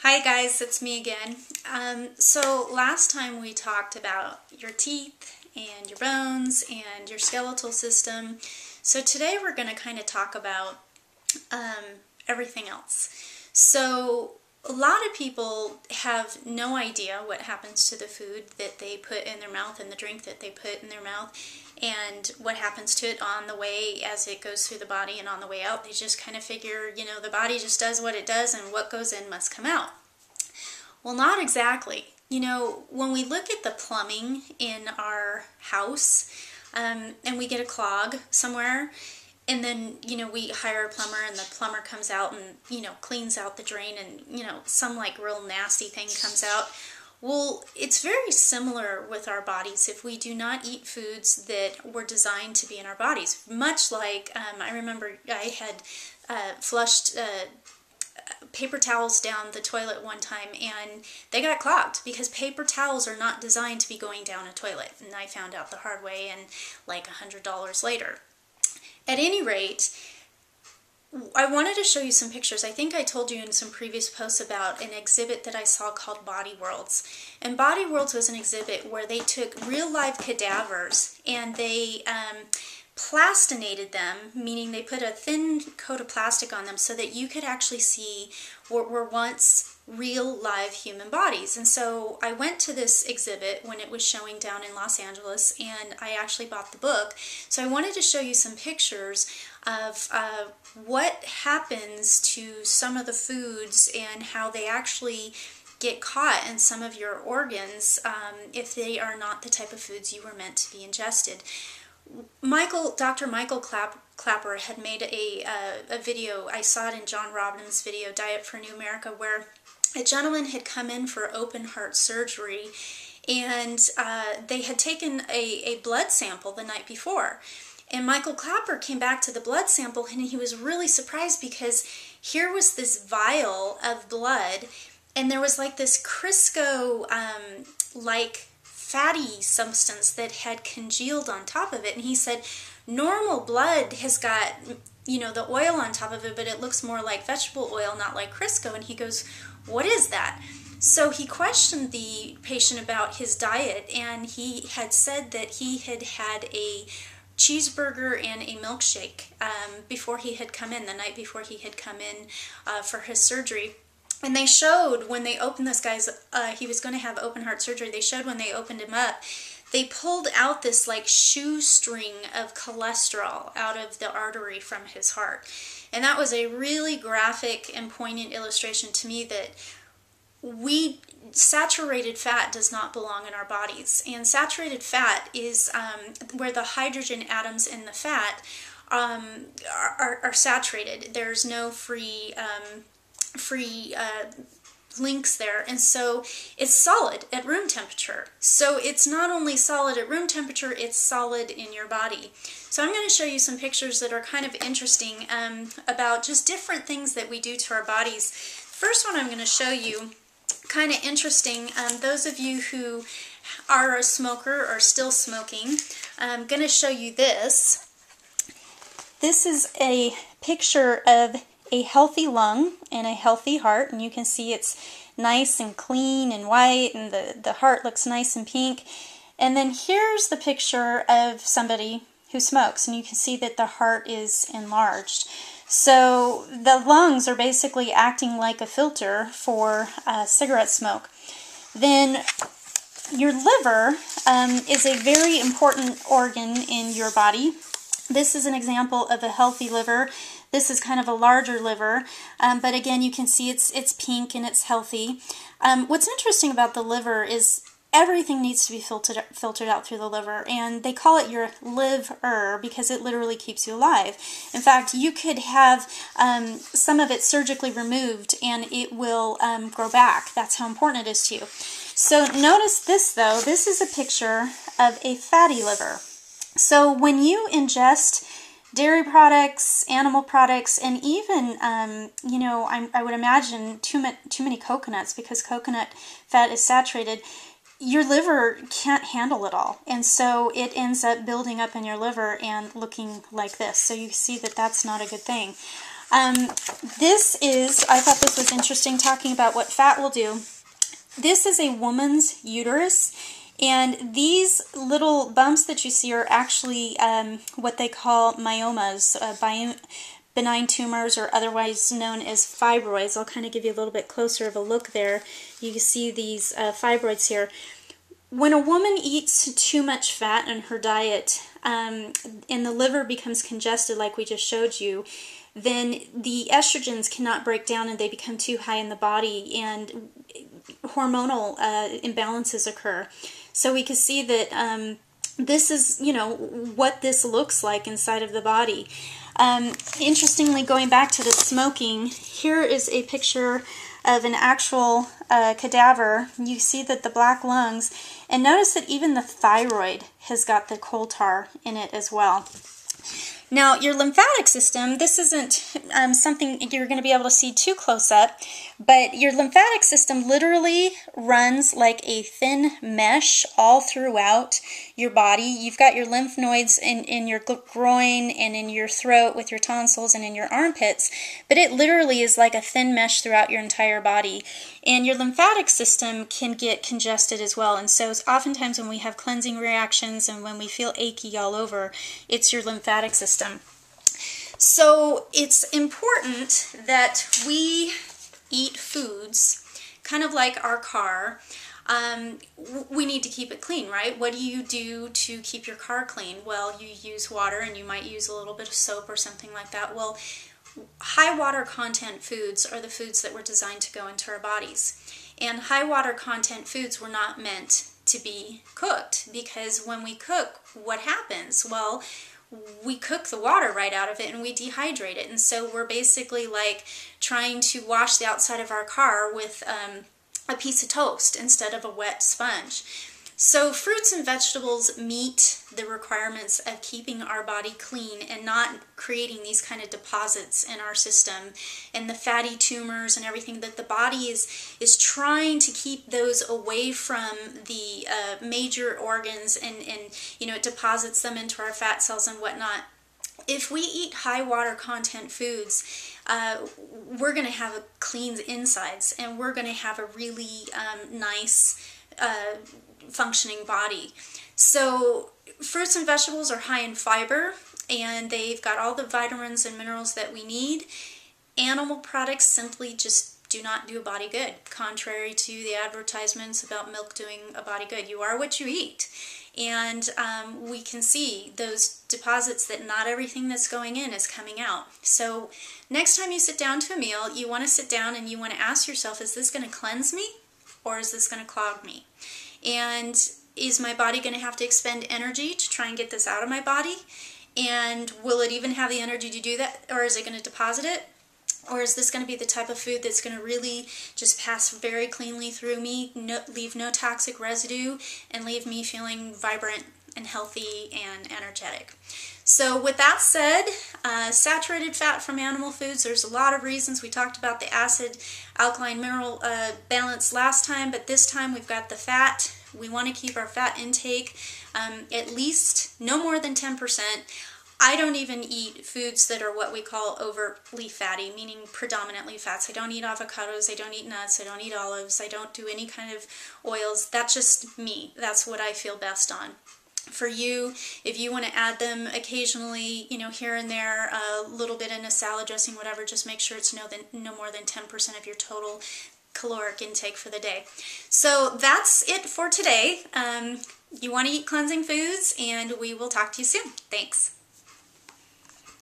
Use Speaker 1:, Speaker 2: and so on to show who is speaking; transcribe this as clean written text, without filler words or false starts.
Speaker 1: Hi guys, it's me again. So last time we talked about your teeth and your bones and your skeletal system. So today we're going to kind of talk about everything else. So a lot of people have no idea what happens to the food that they put in their mouth and the drink that they put in their mouth and what happens to it on the way as it goes through the body and on the way out. They just kind of figure, you know, the body just does what it does and what goes in must come out. Well, not exactly. You know, when we look at the plumbing in our house and we get a clog somewhere, and then, you know, we hire a plumber and the plumber comes out and, you know, cleans out the drain and, you know, some like real nasty thing comes out. Well, it's very similar with our bodies if we do not eat foods that were designed to be in our bodies. Much like, I remember I had flushed paper towels down the toilet one time and they got clogged because paper towels are not designed to be going down a toilet. And I found out the hard way and like $100 later. At any rate, I wanted to show you some pictures. I think I told you in some previous posts about an exhibit that I saw called Body Worlds. And Body Worlds was an exhibit where they took real live cadavers and they plastinated them, meaning they put a thin coat of plastic on them so that you could actually see what were once real live human bodies. And so I went to this exhibit when it was showing down in Los Angeles and I actually bought the book. So I wanted to show you some pictures of what happens to some of the foods and how they actually get caught in some of your organs if they are not the type of foods you were meant to be ingested. Dr. Michael Clapper had made a video, I saw it in John Robbins' video, Diet for New America, where a gentleman had come in for open heart surgery and they had taken a blood sample the night before. And Michael Clapper came back to the blood sample and he was really surprised because here was this vial of blood and there was like this Crisco-like fatty substance that had congealed on top of it. And he said, normal blood has got, you know, the oil on top of it, but it looks more like vegetable oil, not like Crisco. And he goes, what is that? So he questioned the patient about his diet, and he had said that he had had a cheeseburger and a milkshake before he had come in, the night before he had come in for his surgery. And they showed when they opened this guy's, he was going to have open heart surgery, they showed when they opened him up, they pulled out this like shoestring of cholesterol out of the artery from his heart. And that was a really graphic and poignant illustration to me that saturated fat does not belong in our bodies. And saturated fat is where the hydrogen atoms in the fat are saturated. There's no free links there, and so it's solid at room temperature. So it's not only solid at room temperature, it's solid in your body. So I'm going to show you some pictures that are kind of interesting about just different things that we do to our bodies. First one I'm going to show you, kind of interesting, those of you who are a smoker or still smoking, I'm going to show you this. This is a picture of a healthy lung and a healthy heart, and you can see it's nice and clean and white, and the heart looks nice and pink. And then here's the picture of somebody who smokes, and you can see that the heart is enlarged. So the lungs are basically acting like a filter for cigarette smoke. Then your liver is a very important organ in your body. This is an example of a healthy liver. This is kind of a larger liver, but again, you can see it's pink and it's healthy. What's interesting about the liver is everything needs to be filtered out through the liver, and they call it your liver because it literally keeps you alive. In fact, you could have some of it surgically removed and it will grow back. That's how important it is to you. So notice this though, this is a picture of a fatty liver. So when you ingest dairy products, animal products, and even, you know, I would imagine too many coconuts, because coconut fat is saturated, your liver can't handle it all. And so it ends up building up in your liver and looking like this. So you see that that's not a good thing. I thought this was interesting, talking about what fat will do. This is a woman's uterus, and these little bumps that you see are actually what they call myomas, benign tumors, or otherwise known as fibroids. I'll kind of give you a little bit closer of a look there. You can see these fibroids here. When a woman eats too much fat in her diet, and the liver becomes congested like we just showed you, then the estrogens cannot break down and they become too high in the body, and hormonal imbalances occur. So we can see that this is, what this looks like inside of the body. Interestingly, going back to the smoking, here is a picture of an actual cadaver. You see that the black lungs, and notice that even the thyroid has got the coal tar in it as well. Now, your lymphatic system, this isn't something you're going to be able to see too close up, but your lymphatic system literally runs like a thin mesh all throughout your body. You've got your lymph nodes in your groin and in your throat with your tonsils and in your armpits, but it literally is like a thin mesh throughout your entire body. And your lymphatic system can get congested as well, and so oftentimes when we have cleansing reactions and when we feel achy all over, it's your lymphatic system. So it's important that we eat foods, kind of like our car. We need to keep it clean, right? What do you do to keep your car clean? Well, you use water, and you might use a little bit of soap or something like that. Well, high water content foods are the foods that were designed to go into our bodies. And high water content foods were not meant to be cooked, because when we cook, what happens? Well, we cook the water right out of it and we dehydrate it. And so we're basically like trying to wash the outside of our car with a piece of toast instead of a wet sponge. So fruits and vegetables meet the requirements of keeping our body clean and not creating these kind of deposits in our system and the fatty tumors and everything, that the body is trying to keep those away from the major organs, and it deposits them into our fat cells and whatnot. If we eat high water content foods, we're going to have clean insides, and we're going to have a really nice functioning body. So fruits and vegetables are high in fiber, and they've got all the vitamins and minerals that we need. Animal products simply just do not do a body good, contrary to the advertisements about milk doing a body good. You are what you eat. And we can see those deposits, that not everything that's going in is coming out. So next time you sit down to a meal, you want to sit down and you want to ask yourself, is this going to cleanse me, or is this going to clog me? And is my body going to have to expend energy to try and get this out of my body? And will it even have the energy to do that? Or is it going to deposit it? Or is this going to be the type of food that's going to really just pass very cleanly through me, leave no toxic residue, and leave me feeling vibrant and healthy and energetic? So with that said, saturated fat from animal foods, there's a lot of reasons. We talked about the acid alkaline mineral balance last time, but this time we've got the fat. We want to keep our fat intake at least no more than 10%. I don't even eat foods that are what we call overtly fatty, meaning predominantly fats. I don't eat avocados, I don't eat nuts, I don't eat olives, I don't do any kind of oils. That's just me. That's what I feel best on. For you, if you want to add them occasionally, here and there, a little bit in a salad dressing, whatever, just make sure it's no more than 10% of your total caloric intake for the day. So that's it for today. You want to eat cleansing foods, and we will talk to you soon. Thanks.